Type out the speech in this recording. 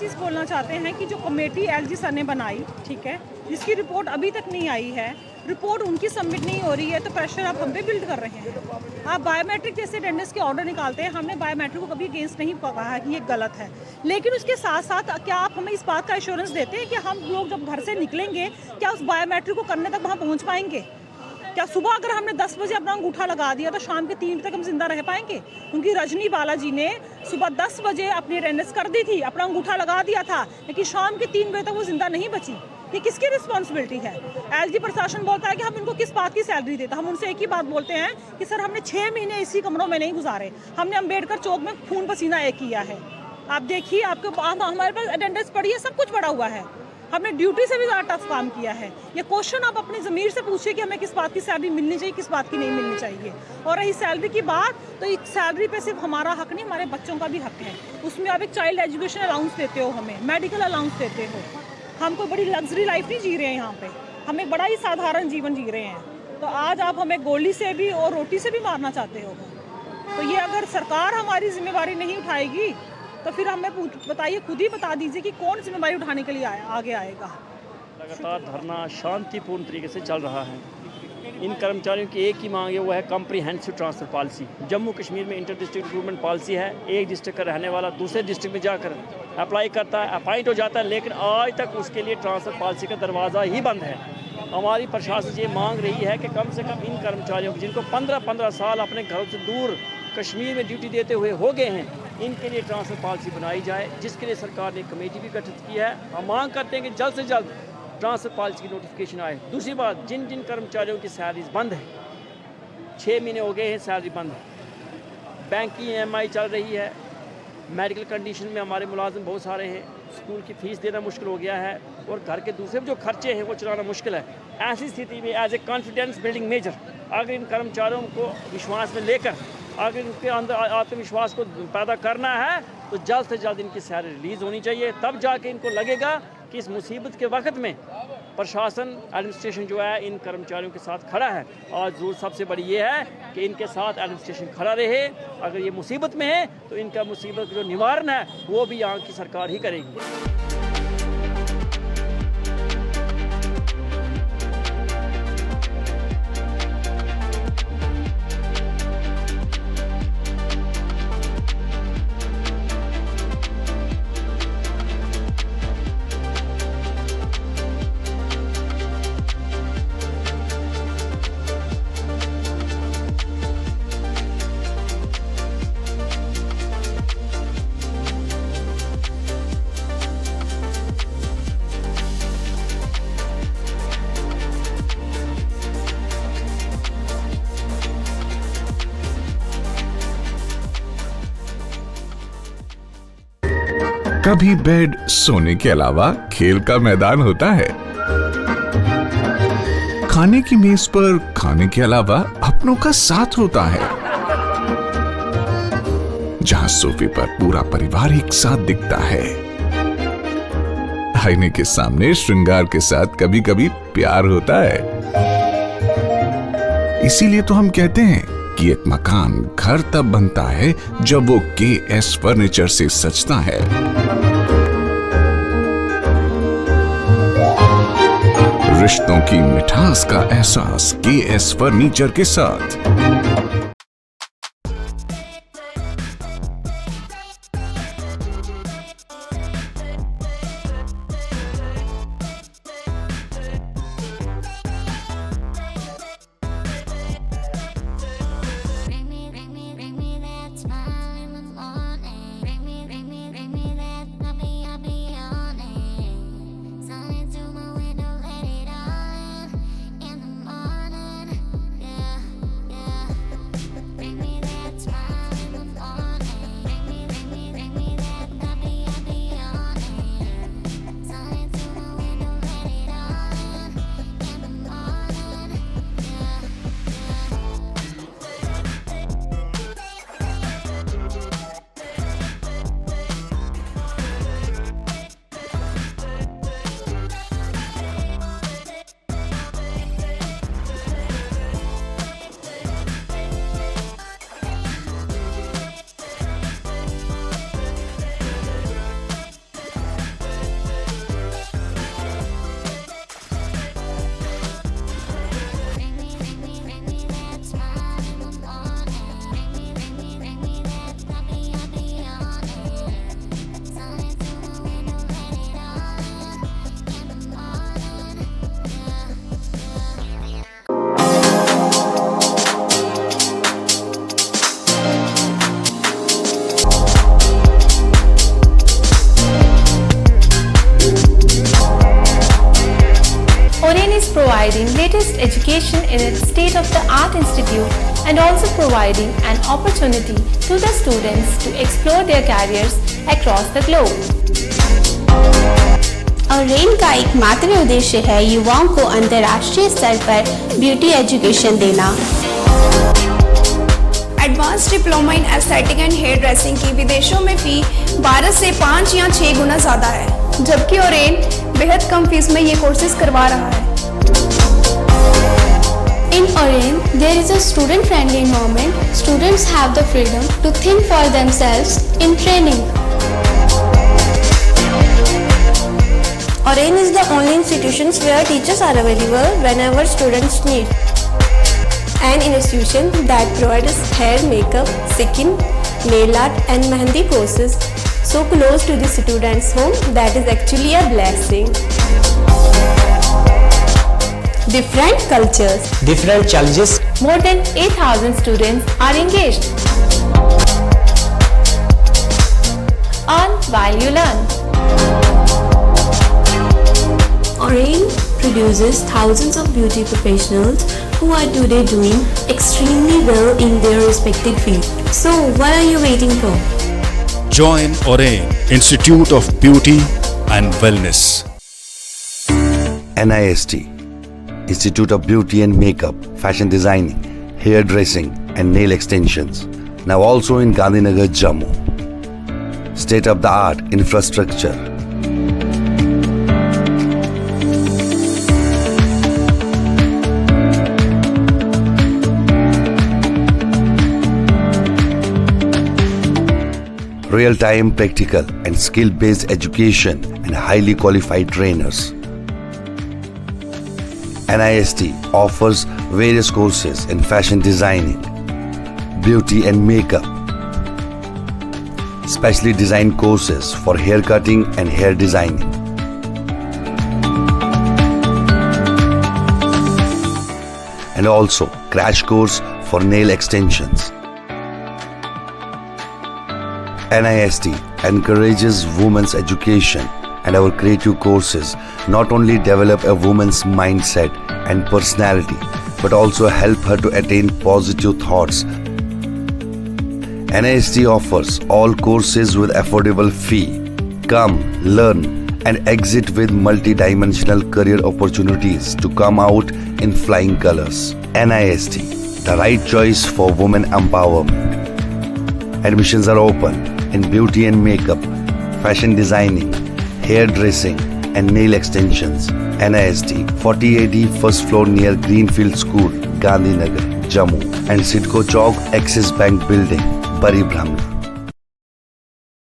चीज़ बोलना चाहते हैं कि जो कमेटी एलजी सर ने बनाई, ठीक है, जिसकी रिपोर्ट अभी तक नहीं आई है, रिपोर्ट उनकी सबमिट नहीं हो रही है, तो प्रेशर आप हम पे बिल्ड कर रहे हैं। आप बायोमेट्रिक जैसे अटेंडेंस के ऑर्डर निकालते हैं, हमने बायोमेट्रिक को कभी अगेंस्ट नहीं कहा है कि ये गलत है, लेकिन उसके साथ साथ क्या आप हमें इस बात का एश्योरेंस देते हैं कि हम लोग जब घर से निकलेंगे क्या उस बायोमेट्रिक को करने तक वहाँ पहुँच पाएंगे? क्या सुबह अगर हमने 10 बजे अपना अंगूठा लगा दिया तो शाम के 3 बजे तक हम जिंदा रह पाएंगे? क्योंकि रजनी बालाजी ने सुबह 10 बजे अपनी अटेंडेंस कर दी थी, अपना अंगूठा लगा दिया था, लेकिन शाम के 3 बजे तक वो जिंदा नहीं बची। ये किसकी रिस्पॉन्सिबिलिटी है? एलजी प्रशासन बोलता है कि हम इनको किस बात की सैलरी देते? हम उनसे एक ही बात बोलते हैं कि सर हमने 6 महीने इसी कमरों में नहीं गुजारे, हमने अम्बेडकर चौक में खून पसीना एक किया है। आप देखिए, आपके हमारे पास अटेंडेंस पड़ी है, सब कुछ पड़ा हुआ है, हमने ड्यूटी से भी ज़्यादा टफ काम किया है। ये क्वेश्चन आप अपनी ज़मीर से पूछिए कि हमें किस बात की सैलरी मिलनी चाहिए, किस बात की नहीं मिलनी चाहिए। और रही सैलरी की बात, तो इस सैलरी पे सिर्फ हमारा हक नहीं, हमारे बच्चों का भी हक है। उसमें आप एक चाइल्ड एजुकेशन अलाउंस देते हो, हमें मेडिकल अलाउंस देते हो। हम कोई बड़ी लग्जरी लाइफ नहीं जी रहे हैं यहाँ पे, हम एक बड़ा ही साधारण जीवन जी रहे हैं। तो आज आप हमें गोली से भी और रोटी से भी मारना चाहते हो। तो ये अगर सरकार हमारी जिम्मेवारी नहीं उठाएगी तो फिर हमें बताइए, खुद ही बता दीजिए कि कौन जिम्मेदारी उठाने के लिए आगे आएगा। लगातार धरना शांतिपूर्ण तरीके से चल रहा है। इन कर्मचारियों की एक ही मांग है, वो है comprehensive transfer policy. Jammu Kashmir में इंटर डिस्ट्रिक्ट रिक्रूटमेंट पॉलिसी है, एक डिस्ट्रिक्ट का रहने वाला दूसरे डिस्ट्रिक्ट में जाकर अप्लाई करता है, अपॉइंट हो जाता है, लेकिन आज तक उसके लिए ट्रांसफ़र पॉलिसी का दरवाज़ा ही बंद है। हमारी प्रशासन ये मांग रही है कि कम से कम इन कर्मचारियों को, जिनको 15-15 साल अपने घरों से दूर कश्मीर में ड्यूटी देते हुए हो गए हैं, इनके लिए ट्रांसफ़र पॉलिसी बनाई जाए, जिसके लिए सरकार ने एक कमेटी भी गठित की है। हम मांग करते हैं कि जल्द से जल्द ट्रांसफ़र पॉलिसी की नोटिफिकेशन आए। दूसरी बात, जिन जिन कर्मचारियों की सैलरीज बंद है, 6 महीने हो गए हैं सैलरी बंद है, बैंक की EMI चल रही है, मेडिकल कंडीशन में हमारे मुलाजिम बहुत सारे हैं, स्कूल की फ़ीस देना मुश्किल हो गया है और घर के दूसरे जो खर्चे हैं वो चलाना मुश्किल है। ऐसी स्थिति में as a confidence building measure, अगर इन कर्मचारियों को विश्वास में लेकर अगर इनके अंदर आत्मविश्वास को पैदा करना है तो जल्द से जल्द इनकी सैलरी रिलीज़ होनी चाहिए। तब जाके इनको लगेगा कि इस मुसीबत के वक्त में प्रशासन, एडमिनिस्ट्रेशन जो है इन कर्मचारियों के साथ खड़ा है। आज ज़रूरत सबसे बड़ी ये है कि इनके साथ एडमिनिस्ट्रेशन खड़ा रहे। अगर ये मुसीबत में है तो इनका मुसीबत जो निवारण है वो भी यहाँ की सरकार ही करेगी। कभी बेड सोने के अलावा खेल का मैदान होता है, खाने की मेज पर खाने के अलावा अपनों का साथ होता है, जहां सोफे पर पूरा परिवार एक साथ दिखता है, आईने के सामने श्रृंगार के साथ कभी कभी प्यार होता है। इसीलिए तो हम कहते हैं कि एक मकान घर तब बनता है जब वो KS फर्नीचर से सजता है। रिश्तों की मिठास का एहसास KS फर्नीचर के साथ। providing latest education in its state-of-the-art institute and also providing an opportunity to the students to explore their careers across the globe. और रेन का एकमात्र उद्देश्य है युवाओं को अंतर्राष्ट्रीय स्तर पर ब्यूटी एजुकेशन देना। Advance diploma in aesthetic and hair dressing की विदेशों में फी 12 से 5 या 6 गुना ज़्यादा है, जबकि ओरेन बेहद कम फीस में ये कोर्सेज करवा रहा है। In Oren, there is a student-friendly environment. Students have the freedom to think for themselves in training. Oren is the only institution where teachers are available whenever students need. An institution that provides hair, makeup, skin, nail art and mehendi courses so close to the students' home that is actually a blessing. Different cultures, different challenges. More than 8,000 students are engaged. Earn while you learn. Oren produces thousands of beauty professionals who are today doing extremely well in their respective field. So what are you waiting for? Join Oren Institute of Beauty and Wellness. NIST Institute of Beauty and Makeup, Fashion Designing, Hair Dressing and Nail Extensions. Now also in Gandhinagar, Jammu. State-of-the-art infrastructure. Real-time practical and skill-based education and highly qualified trainers. NIST offers various courses in fashion designing, beauty and makeup, specially designed courses for hair cutting and hair designing. And also crash course for nail extensions. NIST encourages women's education, and our creative courses not only develop a woman's mindset and personality but also help her to attain positive thoughts. NIST offers all courses with affordable fee. Come, learn and exit with multi-dimensional career opportunities to come out in flying colors. NIST, the right choice for women empowerment. Admissions are open in beauty and makeup, fashion designing, hair dressing and nail extensions. NIST 40AD first floor near Greenfield School, Gandhinagar, Jammu and Sidco Chowk, Axis Bank Building, Bari Brahmani.